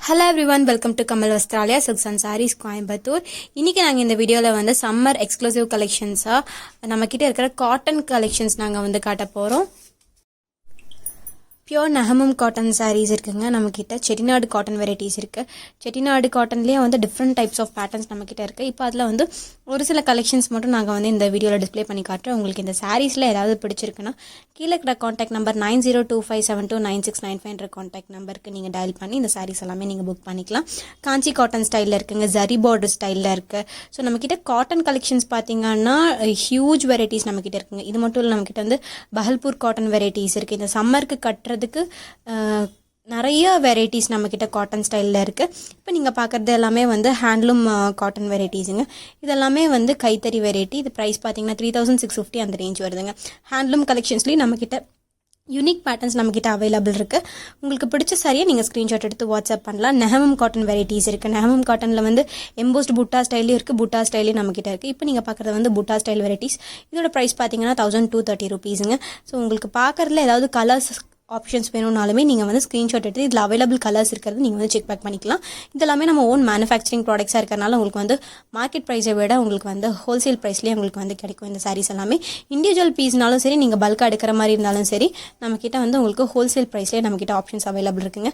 Hello everyone, welcome to Kamal Vastralaya silks and sarees Coimbatore. இன்றைக்கி நாங்கள் இந்த வீடியோவில் வந்து சம்மர் எக்ஸ்க்ளூசிவ் கலெக்ஷன்ஸாக நம்மக்கிட்ட இருக்கிற காட்டன் கலெக்ஷன்ஸ் நாங்கள் வந்து காட்ட போகிறோம். பியோர் நகமும் காட்டன் சாரீஸ் இருக்குங்க நம்மக்கிட்ட. செட்டிநாடு காட்டன் வெரைட்டிஸ் இருக்குது. செட்டிநாடு காட்டன்லேயே வந்து டிஃப்ரெண்ட் டைப்ஸ் ஆஃப் பேட்டர்ன்ஸ் நம்மக்கிட்ட இருக்குது. இப்போ அதில் வந்து ஒரு சில கலெக்ஷன்ஸ் மட்டும் நாங்கள் வந்து இந்த வீடியோவில் டிஸ்ப்ளே பண்ணி காட்டுறோம். உங்களுக்கு இந்த சாரீஸில் ஏதாவது பிடிச்சிருக்குன்னா கீழே இருக்கிற காண்டாக்ட் நம்பர் 9025729695 காண்டாக்ட் நம்பருக்கு நீங்கள் டயல் பண்ணி இந்த சாரீஸ் எல்லாமே நீங்கள் புக் பண்ணிக்கலாம். காஞ்சி காட்டன் ஸ்டைலில் இருக்குங்க, ஜரி பார்டர் ஸ்டைலில் இருக்குது. ஸோ நம்மக்கிட்ட காட்டன் கலெக்ஷன்ஸ் பார்த்தீங்கன்னா ஹியூஜ் வெரைட்டிஸ் நம்மக்கிட்ட இருக்குங்க. இது மட்டும் இல்லை, நம்மக்கிட்ட வந்து பஹல்பூர் காட்டன் வெரைட்டிஸ் இருக்குது. இந்த சம்மருக்கு கட்டுறதுக்கு நிறைய வெரைட்டிஸ் நம்மக்கிட்ட காட்டன் ஸ்டைலில் இருக்குது. இப்போ நீங்கள் பார்க்குறது எல்லாமே வந்து ஹேண்ட்லூம் காட்டன் வெரைட்டிஸுங்க. இதெல்லாமே வந்து கைத்தறி வெரைட்டி. இது ப்ரைஸ் பார்த்தீங்கன்னா 3650 அந்த ரேஞ்ச் வருதுங்க. ஹேண்ட்லூம் கலெக்ஷன்ஸ்லேயும் நம்மக்கிட்ட யூனிக் பேட்டர்ன்ஸ் நம்மக்கிட்ட அவைலபிள் இருக்குது. உங்களுக்கு பிடிச்ச சாரியை நீங்கள் ஸ்க்ரீன்ஷாட் எடுத்து வாட்ஸ்அப் பண்ணலாம். நெஹமம் காட்டன் வெரைட்டிஸ் இருக்குது. நெஹமம் காட்டனில் வந்து எம்போஸ்ட் புட்டா ஸ்டைலையும் இருக்குது, புட்டா ஸ்டைலையும் நம்மக்கிட்ட இருக்குது. இப்போ நீங்கள் பார்க்குறது வந்து புட்டா ஸ்டைல் வெரைட்டிஸ். இதோட ப்ரைஸ் பார்த்தீங்கன்னா 1230 ருபீஸுங்க. ஸோ உங்களுக்கு பார்க்குறதுல ஏதாவது கலர்ஸ் ஆப்ஷன்ஸ் வேணும்னாலுமே நீங்கள் வந்து ஸ்க்ரீன்ஷாட் எடுத்து இதில் அவைலபிள் கலர்ஸ் இருக்கிறது நீங்கள் வந்து செக் பேக் பண்ணிக்கலாம். இதெல்லாமே நம்ம ஓன் மேனுஃபேக்சரிங் ப்ராடக்ட்ஸாக இருக்கிறனால உங்களுக்கு வந்து மார்க்கெட் ப்ரைஸை விட உங்களுக்கு வந்து ஹோல்சேல் ப்ரைஸ்லேயே உங்களுக்கு வந்து கிடைக்கும். இந்த சாரீஸ் எல்லாமே இண்டிவிஜுவல் பீஸ்னாலும் சரி, நீங்கள் பல்காக எடுக்கிற மாதிரி இருந்தாலும் சரி, நம்மக்கிட்ட வந்து உங்களுக்கு ஹோல்சேல் ப்ரைஸ்லேயே நம்மக்கிட்ட ஆப்ஷன்ஸ் அவைலபிள் இருக்குங்க.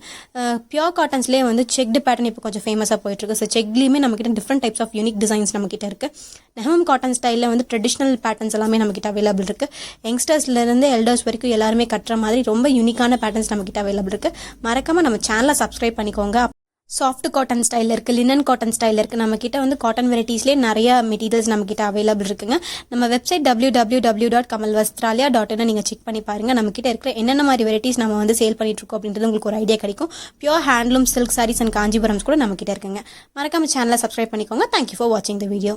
பியோர் காட்டன்ஸ்லேயே வந்து செக்டு பேட்டர்ன் இப்போ கொஞ்சம் ஃபேமஸாக போயிட்டுருக்கு. ஸோ செக்லேயுமே நம்மக்கிட்ட different types of unique designs நம்மக்கிட்ட இருக்குது. நெஹமம் காட்டன் ஸ்டைலில் வந்து ட்ரெடிஷ்னல் பேட்டர்ன்ஸ் எல்லாமே நம்மக்கிட்ட அவைலபிள் இருக்குது. யங்ஸ்டர்ஸ்லேருந்து எல்டர்ஸ் வரைக்கும் எல்லாருமே கட்டுற மாதிரி ரொம்ப யூனிக்கான பேட்டர்ன்ஸ் நம்மக்கிட்ட அவைலபிள் இருக்குது. மறக்காமல் நம்ம சேனலை சப்ஸ்கிரைப் பண்ணிக்கோங்க. சாஃப்ட் காட்டன் ஸ்டைலில் இருக்குது, லினன் காட்டன் ஸ்டைலில் இருக்குது. நம்மக்கிட்ட வந்து காட்டன் வெரைட்டிஸ்லேயே நிறைய மெட்டீரியல்ஸ் நம்மக்கிட்ட அவைலபிள் இருக்குங்க. நம்ம வெப்சைட் www.kamalvastralaya.in நீங்கள் செக் பண்ணி பாருங்கள். நம்மக்கிட்ட இருக்கிற என்னென்ன மாதிரி வெரைட்டிஸ் நம்ம வந்து சேல் பண்ணிட்டு இருக்கோம் அப்படின்றது உங்களுக்கு ஒரு ஐடியா கிடைக்கும். Pure handloom silk sarees and Kanchipurams கூட நம்மக்கிட்ட இருக்குங்க. மறக்காமல் சேனலை சப்ஸ்கிரைப் பண்ணிக்கோங்க. தேங்க்யூ ஃபார் வாட்சிங் த வீடியோ.